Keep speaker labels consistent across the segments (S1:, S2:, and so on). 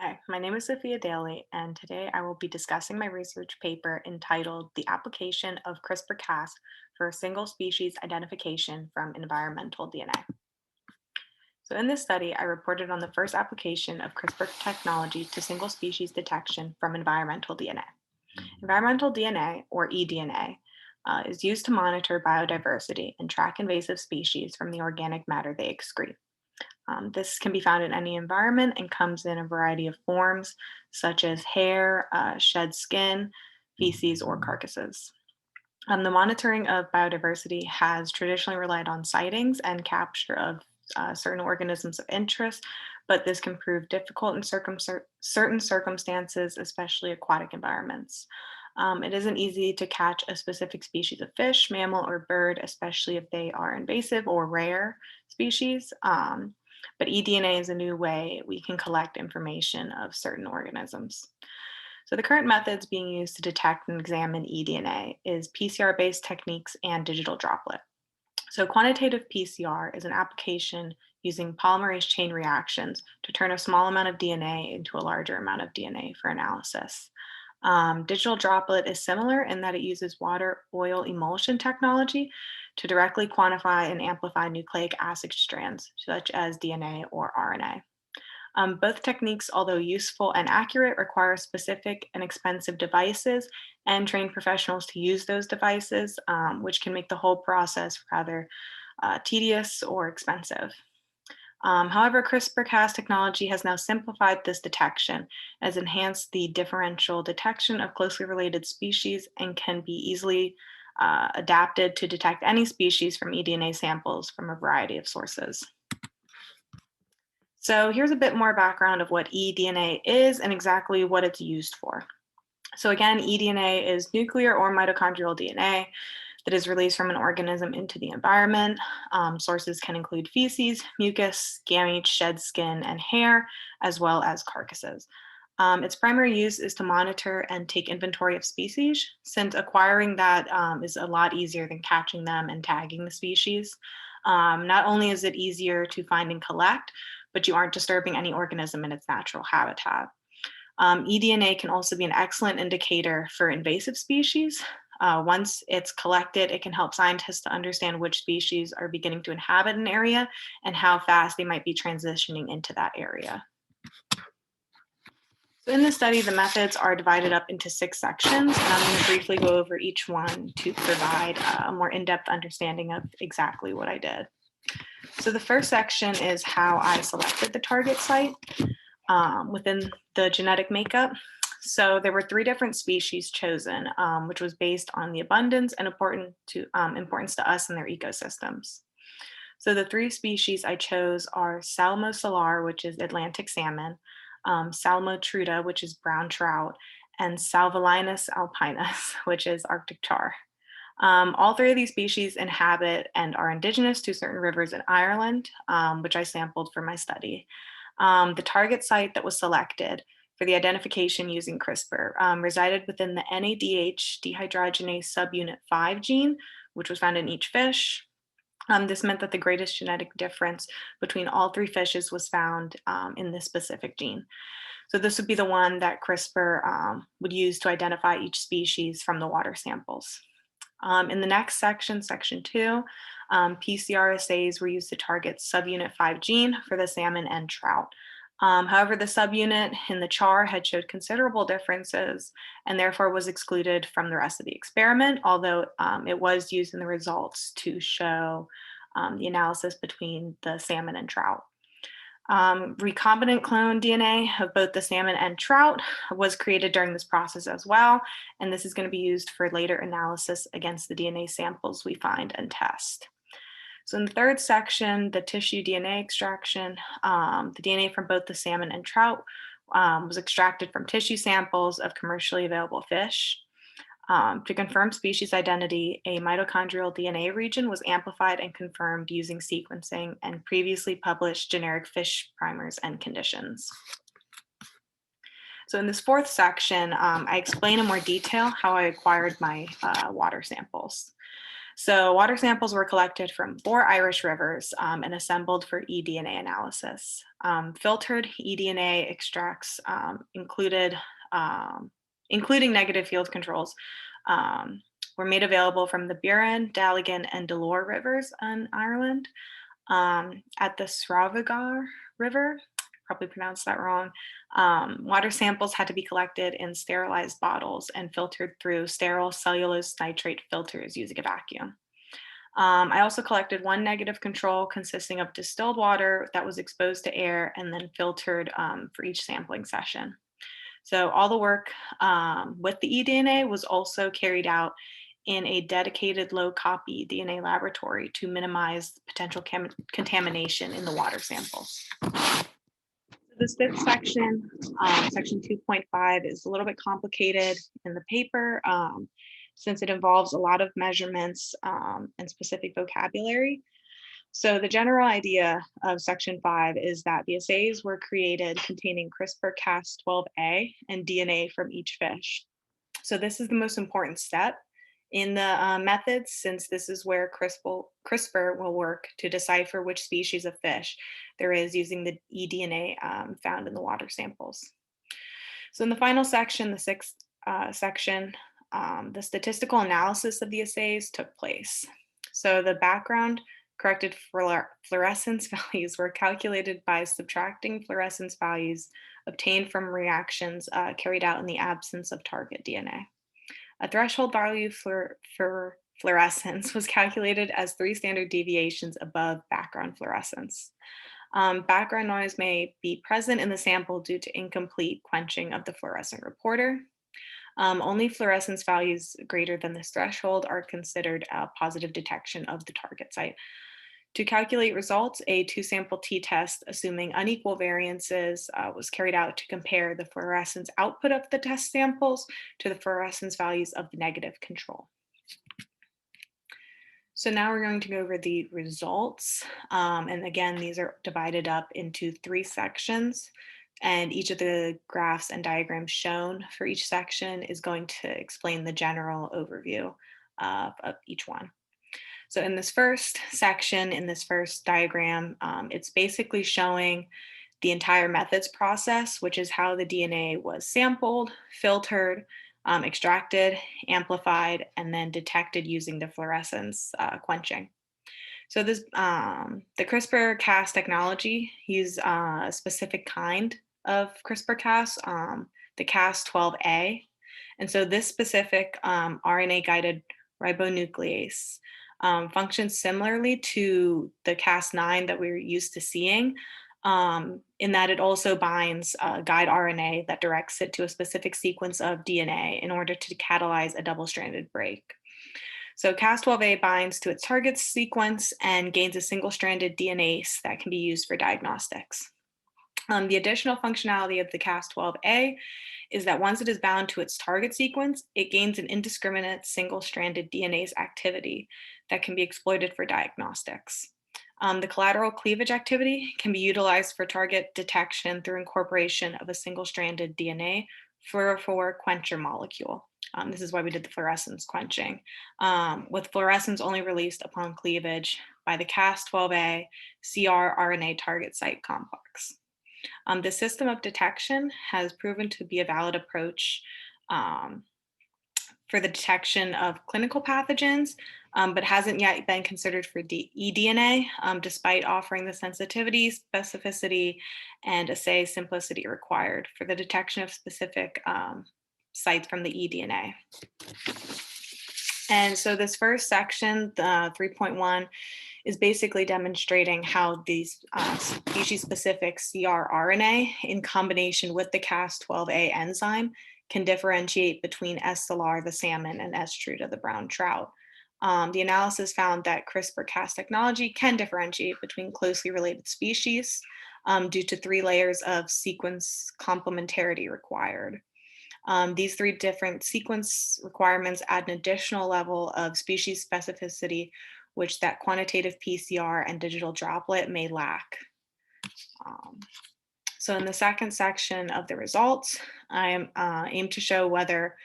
S1: Hi, my name is Sophia Daly, and today I will be discussing my research paper entitled The Application of CRISPR-Cas for Single Species Identification from Environmental DNA. So in this study, I reported on the first application of CRISPR technology to single species detection from environmental DNA. Environmental DNA, or eDNA, is used to monitor biodiversity and track invasive species from the organic matter they excrete. This can be found in any environment and comes in a variety of forms, such as hair, shed skin, feces, or carcasses. The monitoring of biodiversity has traditionally relied on sightings and capture of certain organisms of interest, but this can prove difficult in certain circumstances, especially aquatic environments. It isn't easy to catch a specific species of fish, mammal, or bird, especially if they are invasive or rare species. But eDNA is a new way we can collect information of certain organisms. So the current methods being used to detect and examine eDNA is PCR-based techniques and digital droplet. So quantitative PCR is an application using polymerase chain reactions to turn a small amount of DNA into a larger amount of DNA for analysis. Digital droplet is similar in that it uses water oil emulsion technology to directly quantify and amplify nucleic acid strands, such as DNA or RNA. Both techniques, although useful and accurate, require specific and expensive devices and trained professionals to use those devices, which can make the whole process rather tedious or expensive. However, CRISPR-Cas technology has now simplified this detection, has enhanced the differential detection of closely related species, and can be easily adapted to detect any species from eDNA samples from a variety of sources. So here's a bit more background of what eDNA is and exactly what it's used for. So again, eDNA is nuclear or mitochondrial DNA that is released from an organism into the environment. Sources can include feces, mucus, gametes, shed skin, and hair, as well as carcasses. Its primary use is to monitor and take inventory of species, since acquiring that is a lot easier than catching them and tagging the species. Not only is it easier to find and collect, but you aren't disturbing any organism in its natural habitat. eDNA can also be an excellent indicator for invasive species. Once it's collected, it can help scientists to understand which species are beginning to inhabit an area and how fast they might be transitioning into that area. So in this study, the methods are divided up into 6 sections, and I'm going to briefly go over each one to provide a more in-depth understanding of exactly what I did. So the first section is how I selected the target site within the genetic makeup. So there were 3 different species chosen, which was based on the abundance and importance to us and their ecosystems. So the 3 species I chose are Salmo salar, which is Atlantic salmon, Salmo truta, which is brown trout, and Salvelinus alpinus, which is Arctic char. All 3 of these species inhabit and are indigenous to certain rivers in Ireland, which I sampled for my study. The target site that was selected for the identification using CRISPR resided within the NADH dehydrogenase subunit 5 gene, which was found in each fish. This meant that the greatest genetic difference between all 3 fishes was found in this specific gene. So this would be the one that CRISPR would use to identify each species from the water samples. In the next section, section 2, PCR assays were used to target subunit 5 gene for the salmon and trout. However, the subunit in the char had showed considerable differences and therefore was excluded from the rest of the experiment, although it was used in the results to show the analysis between the salmon and trout. Recombinant clone DNA of both the salmon and trout was created during this process as well, and this is going to be used for later analysis against the DNA samples we find and test. So in the third section, the tissue DNA extraction, the DNA from both the salmon and trout was extracted from tissue samples of commercially available fish. To confirm species identity, a mitochondrial DNA region was amplified and confirmed using sequencing and previously published generic fish primers and conditions. So in this fourth section, I explain in more detail how I acquired my water samples. So water samples were collected from 4 Irish rivers and assembled for eDNA analysis. Filtered eDNA extracts including negative field controls, were made available from the Buran, Daly, and Daly rivers in Ireland. At the Sravagar River, probably pronounced that wrong, water samples had to be collected in sterilized bottles and filtered through sterile cellulose nitrate filters using a vacuum. I also collected one negative control consisting of distilled water that was exposed to air and then filtered for each sampling session. So all the work with the eDNA was also carried out in a dedicated low copy DNA laboratory to minimize potential contamination in the water samples. This fifth section, section 2.5, is a little bit complicated in the paper since it involves a lot of measurements and specific vocabulary. So the general idea of section 5 is that the assays were created containing CRISPR-Cas12a and DNA from each fish. So this is the most important step in the methods, since this is where CRISPR will work to decipher which species of fish there is using the eDNA found in the water samples. So in the final section, the sixth section, the statistical analysis of the assays took place. So the background corrected fluorescence values were calculated by subtracting fluorescence values obtained from reactions carried out in the absence of target DNA. A threshold value for fluorescence was calculated as 3 standard deviations above background fluorescence. Background noise may be present in the sample due to incomplete quenching of the fluorescent reporter. Only fluorescence values greater than this threshold are considered a positive detection of the target site. To calculate results, a 2-sample t-test assuming unequal variances was carried out to compare the fluorescence output of the test samples to the fluorescence values of the negative control. So now we're going to go over the results. And again, these are divided up into 3 sections. And each of the graphs and diagrams shown for each section is going to explain the general overview of each one. So in this first section, in this first diagram, it's basically showing the entire methods process, which is how the DNA was sampled, filtered, extracted, amplified, and then detected using the fluorescence quenching. So this, the CRISPR-Cas technology uses a specific kind of CRISPR-Cas, the Cas12a. And so this specific RNA-guided ribonuclease functions similarly to the Cas9 that we're used to seeing, in that it also binds guide RNA that directs it to a specific sequence of DNA in order to catalyze a double-stranded break. So Cas12a binds to its target sequence and gains a single-stranded DNase that can be used for diagnostics. The additional functionality of the Cas12a is that once it is bound to its target sequence, it gains an indiscriminate single-stranded DNase activity that can be exploited for diagnostics. The collateral cleavage activity can be utilized for target detection through incorporation of a single-stranded DNA fluorophore quencher molecule. This is why we did the fluorescence quenching, with fluorescence only released upon cleavage by the Cas12a CR-RNA target site complex. The system of detection has proven to be a valid approach for the detection of clinical pathogens, but hasn't yet been considered for eDNA, despite offering the sensitivity, specificity, and assay simplicity required for the detection of specific sites from the eDNA. And so this first section, 3.1, is basically demonstrating how these species-specific CR-RNA in combination with the Cas12a enzyme can differentiate between S. salar, the salmon, and S. truta, the brown trout. The analysis found that CRISPR-Cas technology can differentiate between closely related species due to 3 layers of sequence complementarity required. These 3 different sequence requirements add an additional level of species specificity, which that quantitative PCR and digital droplet may lack. So in the second section of the results, I aim to show whether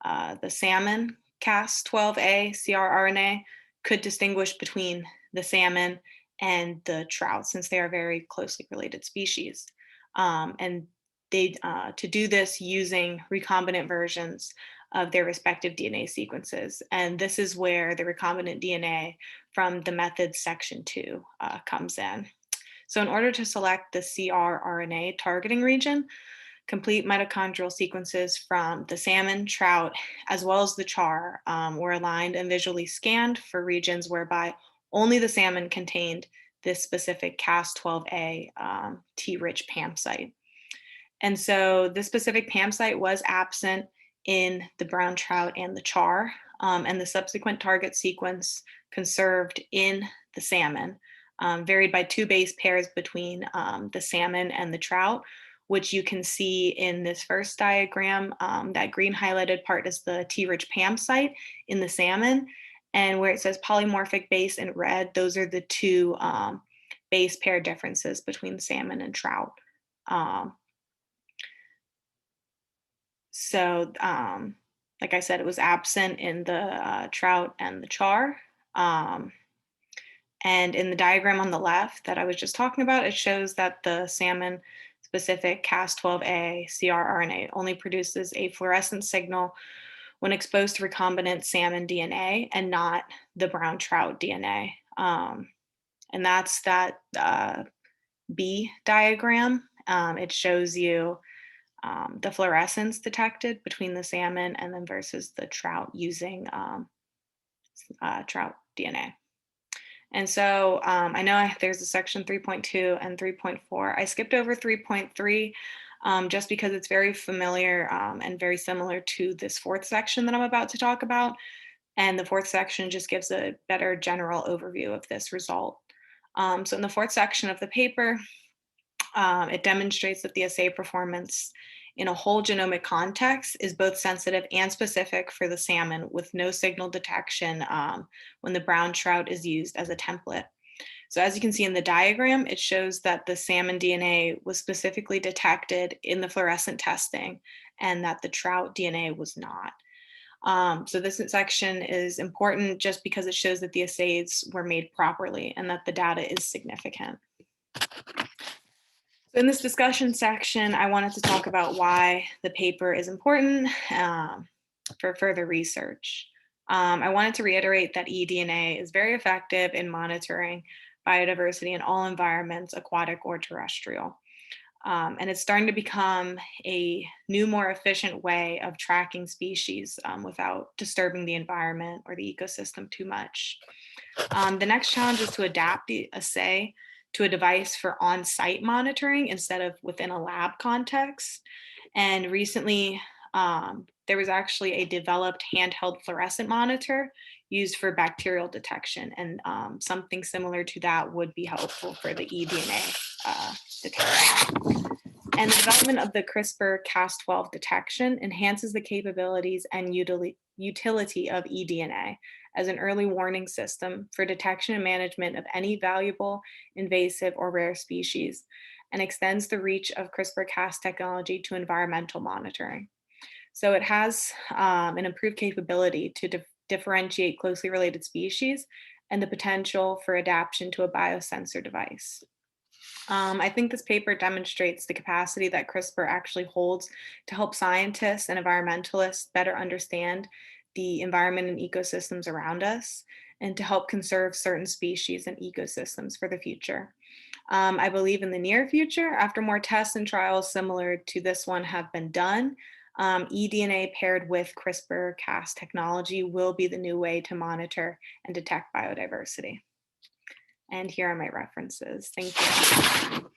S1: the salmon Cas12a CRRNA could distinguish between the salmon and the trout, since they are very closely related species. And they to do this using recombinant versions of their respective DNA sequences. And this is where the recombinant DNA from the method section 2 comes in. So in order to select the CRRNA targeting region, complete mitochondrial sequences from the salmon, trout, as well as the char were aligned and visually scanned for regions whereby only the salmon contained this specific Cas12a T-rich PAM site. And so this specific PAM site was absent in the brown trout and the char, and the subsequent target sequence conserved in the salmon varied by 2 base pairs between the salmon and the trout, which you can see in this first diagram. That green highlighted part is the T-rich PAM site in the salmon, and where it says polymorphic base in red, those are the 2 base pair differences between salmon and trout. So, like I said, it was absent in the trout and the char. And in the diagram on the left that I was just talking about, it shows that the salmon specific Cas12a CRRNA only produces a fluorescent signal when exposed to recombinant salmon DNA and not the brown trout DNA. And that's that B diagram. It shows you the fluorescence detected between the salmon and then versus the trout using trout DNA. And so I know there's a section 3.2 and 3.4. I skipped over 3.3 just because it's very familiar and very similar to this 4th section that I'm about to talk about. And the 4th section just gives a better general overview of this result. So in the 4th section of the paper, it demonstrates that the assay performance in a whole genomic context is both sensitive and specific for the salmon with no signal detection when the brown trout is used as a template. So as you can see in the diagram, it shows that the salmon DNA was specifically detected in the fluorescent testing and that the trout DNA was not. So this section is important just because it shows that the assays were made properly and that the data is significant. So in this discussion section, I wanted to talk about why the paper is important for further research. I wanted to reiterate that eDNA is very effective in monitoring biodiversity in all environments, aquatic or terrestrial. And it's starting to become a new, more efficient way of tracking species without disturbing the environment or the ecosystem too much. The next challenge is to adapt the assay to a device for on-site monitoring instead of within a lab context. And recently, there was actually a developed handheld fluorescent monitor used for bacterial detection, and something similar to that would be helpful for the eDNA detection. And the development of the CRISPR-Cas12 detection enhances the capabilities and utility of eDNA as an early warning system for detection and management of any valuable, invasive, or rare species, and extends the reach of CRISPR-Cas technology to environmental monitoring. So it has an improved capability to differentiate closely related species and the potential for adaptation to a biosensor device. I think this paper demonstrates the capacity that CRISPR actually holds to help scientists and environmentalists better understand the environment and ecosystems around us, and to help conserve certain species and ecosystems for the future. I believe in the near future, after more tests and trials similar to this one have been done, eDNA paired with CRISPR-Cas technology will be the new way to monitor and detect biodiversity. And here are my references. Thank you.